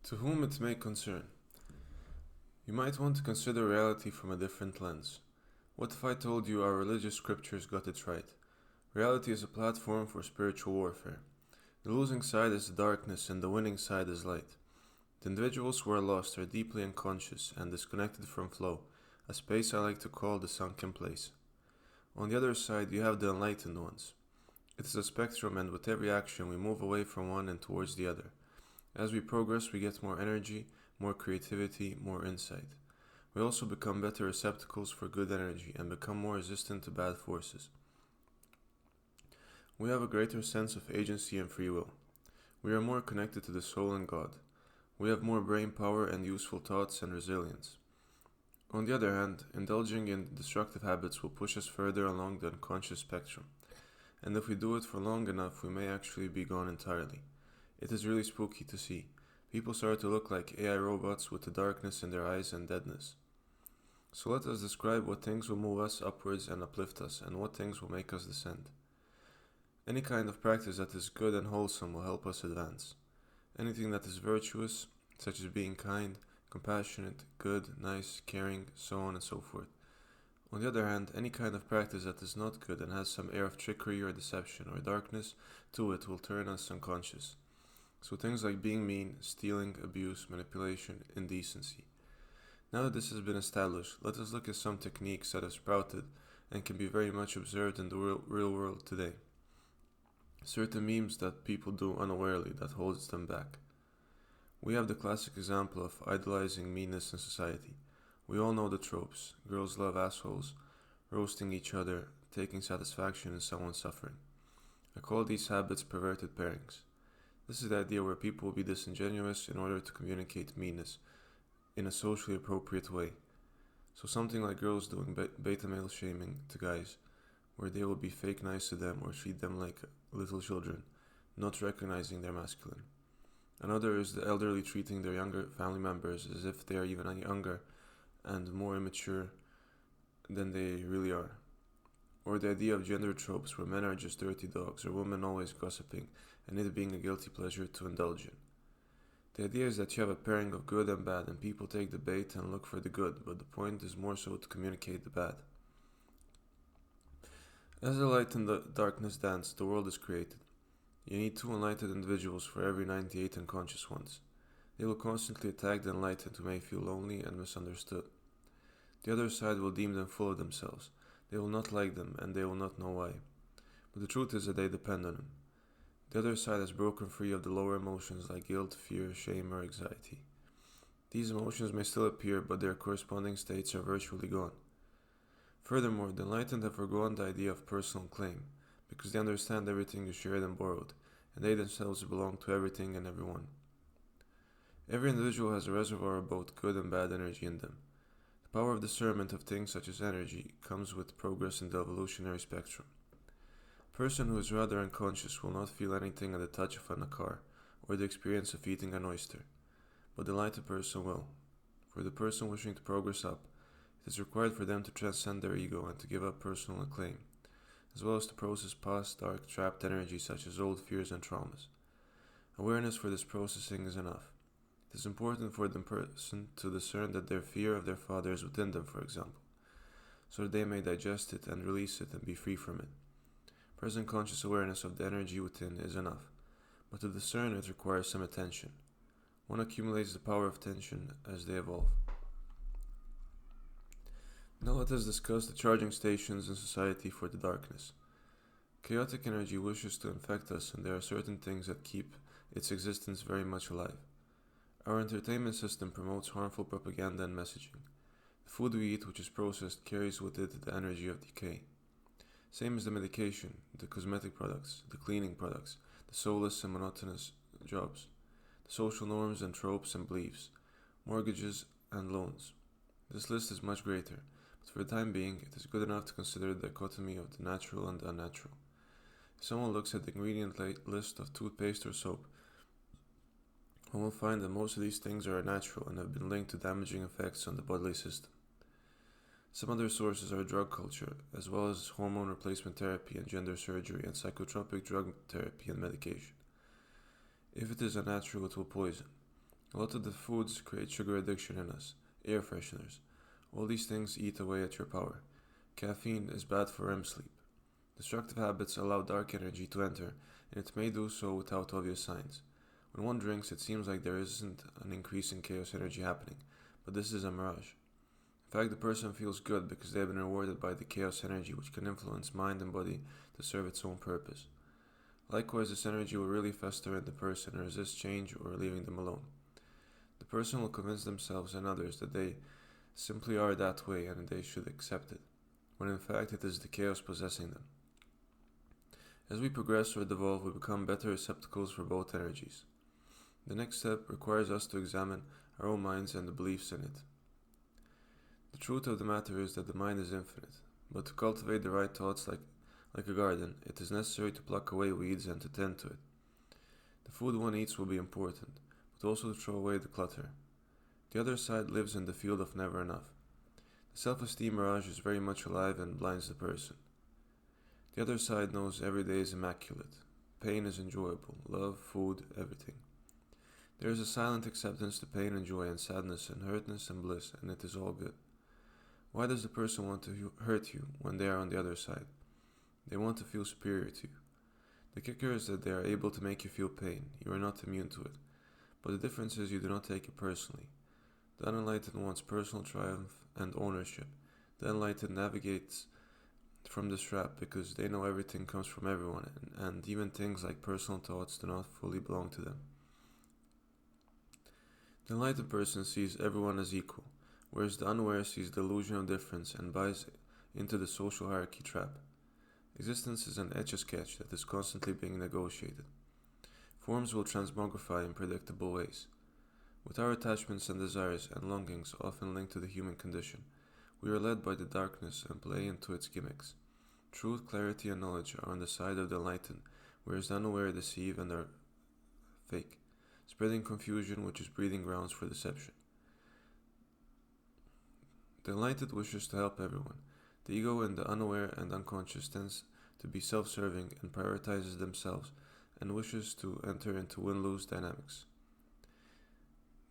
To whom it may concern. You might want to consider reality from a different lens. What if I told you our religious scriptures got it right? Reality is a platform for spiritual warfare. The losing side is the darkness and the winning side is light. The individuals who are lost are deeply unconscious and disconnected from flow, a space I like to call the sunken place. On the other side, you have the enlightened ones. It is a spectrum, and with every action, we move away from one and towards the other. As we progress, we get more energy, more creativity, more insight. We also become better receptacles for good energy and become more resistant to bad forces. We have a greater sense of agency and free will. We are more connected to the soul and God. We have more brain power and useful thoughts and resilience. On the other hand, indulging in destructive habits will push us further along the unconscious spectrum, and if we do it for long enough, we may actually be gone entirely. It is really spooky to see. People start to look like AI robots with the darkness in their eyes and deadness. So let us describe what things will move us upwards and uplift us, and what things will make us descend. Any kind of practice that is good and wholesome will help us advance. Anything that is virtuous, such as being kind, compassionate, good, nice, caring, so on and so forth. On the other hand, any kind of practice that is not good and has some air of trickery or deception or darkness to it will turn us unconscious. So things like being mean, stealing, abuse, manipulation, indecency. Now that this has been established, let us look at some techniques that have sprouted and can be very much observed in the real world today. Certain memes that people do unawarely that holds them back. We have the classic example of idolizing meanness in society. We all know the tropes. Girls love assholes, roasting each other, taking satisfaction in someone's suffering. I call these habits perverted pairings. This is the idea where people will be disingenuous in order to communicate meanness in a socially appropriate way. So something like girls doing beta male shaming to guys, where they will be fake nice to them or treat them like little children, not recognizing their masculine. Another is the elderly treating their younger family members as if they are even younger and more immature than they really are. Or the idea of gender tropes where men are just dirty dogs or women always gossiping and it being a guilty pleasure to indulge in. The idea is that you have a pairing of good and bad and people take the bait and look for the good, but the point is more so to communicate the bad. As the light and the darkness dance, the world is created. You need two enlightened individuals for every 98 unconscious ones. They will constantly attack the enlightened who may feel lonely and misunderstood. The other side will deem them full of themselves. They will not like them and they will not know why. But the truth is that they depend on them. The other side has broken free of the lower emotions like guilt, fear, shame, or anxiety. These emotions may still appear, but their corresponding states are virtually gone. Furthermore, the enlightened have forgone the idea of personal claim, because they understand everything is shared and borrowed, and they themselves belong to everything and everyone. Every individual has a reservoir of both good and bad energy in them. The power of discernment of things such as energy comes with progress in the evolutionary spectrum. A person who is rather unconscious will not feel anything at the touch of a car, or the experience of eating an oyster, but the enlightened person will. For the person wishing to progress up, it is required for them to transcend their ego and to give up personal acclaim, as well as to process past dark trapped energy such as old fears and traumas. Awareness for this processing is enough. It is important for the person to discern that their fear of their father is within them, for example, so that they may digest it and release it and be free from it. Present conscious awareness of the energy within is enough, but to discern it requires some attention. One accumulates the power of attention as they evolve. Now let us discuss the charging stations in society for the darkness. Chaotic energy wishes to infect us, and there are certain things that keep its existence very much alive. Our entertainment system promotes harmful propaganda and messaging. The food we eat, which is processed, carries with it the energy of decay. Same as the medication, the cosmetic products, the cleaning products, the soulless and monotonous jobs, the social norms and tropes and beliefs, mortgages and loans. This list is much greater, but for the time being, it is good enough to consider the dichotomy of the natural and the unnatural. If someone looks at the ingredient list of toothpaste or soap, one will find that most of these things are unnatural and have been linked to damaging effects on the bodily system. Some other sources are drug culture, as well as hormone replacement therapy and gender surgery and psychotropic drug therapy and medication. If it is unnatural, it will poison. A lot of the foods create sugar addiction in us, air fresheners. All these things eat away at your power. Caffeine is bad for REM sleep. Destructive habits allow dark energy to enter, and it may do so without obvious signs. When one drinks, it seems like there isn't an increase in chaos energy happening, but this is a mirage. In fact, the person feels good because they have been rewarded by the chaos energy, which can influence mind and body to serve its own purpose. Likewise, this energy will really fester in the person and resist change or leaving them alone. The person will convince themselves and others that they simply are that way and they should accept it, when in fact it is the chaos possessing them. As we progress or devolve, we become better receptacles for both energies. The next step requires us to examine our own minds and the beliefs in it. The truth of the matter is that the mind is infinite, but to cultivate the right thoughts like a garden, it is necessary to pluck away weeds and to tend to it. The food one eats will be important, but also to throw away the clutter. The other side lives in the field of never enough. The self-esteem mirage is very much alive and blinds the person. The other side knows every day is immaculate. Pain is enjoyable, love, food, everything. There is a silent acceptance to pain and joy and sadness and hurtness and bliss, and it is all good. Why does the person want to hurt you when they are on the other side? They want to feel superior to you. The kicker is that they are able to make you feel pain. You are not immune to it. But the difference is you do not take it personally. The unenlightened wants personal triumph and ownership. The enlightened navigates from this trap because they know everything comes from everyone, and even things like personal thoughts do not fully belong to them. The enlightened person sees everyone as equal, whereas the unaware sees the illusion of difference and buys into the social hierarchy trap. Existence is an etch-a-sketch that is constantly being negotiated. Forms will transmogrify in predictable ways. With our attachments and desires and longings often linked to the human condition, we are led by the darkness and play into its gimmicks. Truth, clarity, and knowledge are on the side of the enlightened, whereas the unaware deceive and are fake, spreading confusion which is breeding grounds for deception. The enlightened wishes to help everyone. The ego in the unaware and unconscious tends to be self-serving and prioritizes themselves and wishes to enter into win-lose dynamics.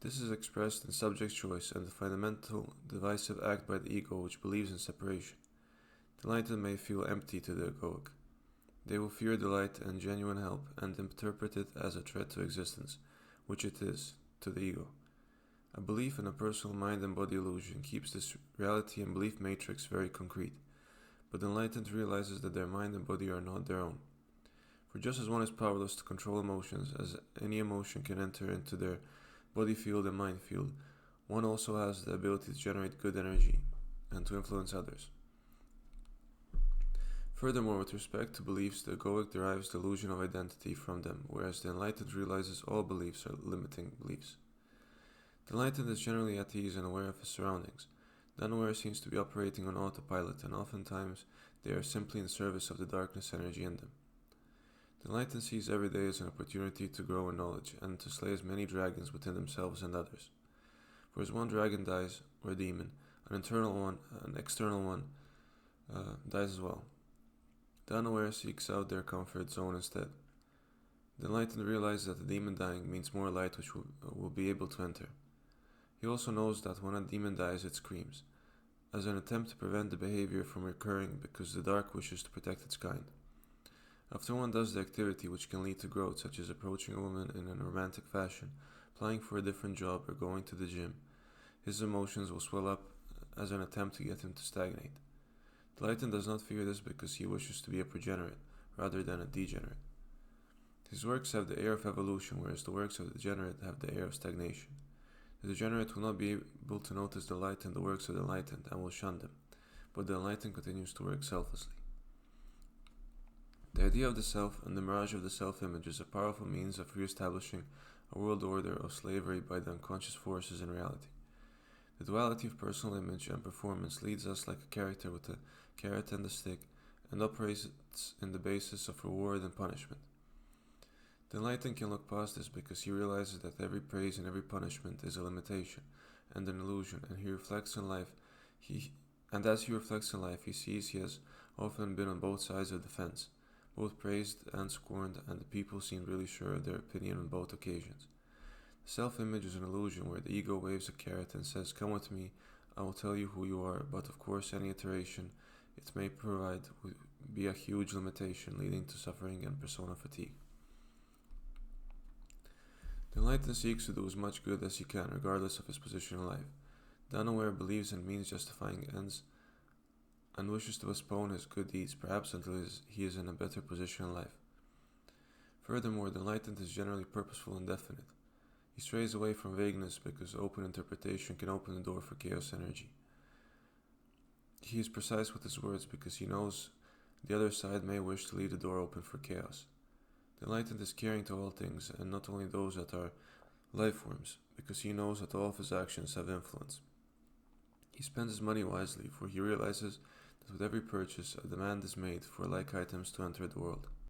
This is expressed in subject choice and the fundamental divisive act by the ego which believes in separation. The enlightened may feel empty to the egoic. They will fear delight and genuine help and interpret it as a threat to existence, which it is to the ego. A belief in a personal mind and body illusion keeps this reality and belief matrix very concrete, but the enlightened realizes that their mind and body are not their own. For just as one is powerless to control emotions, as any emotion can enter into their body field and mind field, one also has the ability to generate good energy and to influence others. Furthermore, with respect to beliefs, the egoic derives the illusion of identity from them, whereas the enlightened realizes all beliefs are limiting beliefs. The enlightened is generally at ease and aware of his surroundings. The unaware seems to be operating on autopilot, and oftentimes they are simply in service of the darkness energy in them. The enlightened sees every day as an opportunity to grow in knowledge and to slay as many dragons within themselves and others. For as one dragon dies, or demon, an external one, dies as well. The unaware seeks out their comfort zone instead. The enlightened realizes that the demon dying means more light which will be able to enter. He also knows that when a demon dies it screams, as an attempt to prevent the behavior from recurring because the dark wishes to protect its kind. After one does the activity which can lead to growth, such as approaching a woman in a romantic fashion, applying for a different job, or going to the gym, his emotions will swell up as an attempt to get him to stagnate. The enlightened does not fear this because he wishes to be a progenerate rather than a degenerate. His works have the air of evolution, whereas the works of the degenerate have the air of stagnation. The degenerate will not be able to notice the light in the works of the enlightened and will shun them, but the enlightened continues to work selflessly. The idea of the self and the mirage of the self-image is a powerful means of re-establishing a world order of slavery by the unconscious forces in reality. The duality of personal image and performance leads us like a character with a carrot and a stick and operates in the basis of reward and punishment. The enlightened can look past this because he realizes that every praise and every punishment is a limitation and an illusion, and as he reflects in life, he sees he has often been on both sides of the fence, both praised and scorned, and the people seemed really sure of their opinion on both occasions. Self-image is an illusion where the ego waves a carrot and says, "Come with me, I will tell you who you are," but of course any iteration it may provide would be a huge limitation, leading to suffering and persona fatigue. The enlightened seeks to do as much good as he can, regardless of his position in life. The unaware believes in means justifying ends and wishes to postpone his good deeds, perhaps until he is in a better position in life. Furthermore, the enlightened is generally purposeful and definite. He strays away from vagueness because open interpretation can open the door for chaos energy. He is precise with his words because he knows the other side may wish to leave the door open for chaos. The enlightened is caring to all things, and not only those that are life forms, because he knows that all of his actions have influence. He spends his money wisely, for he realizes that with every purchase, a demand is made for like items to enter the world.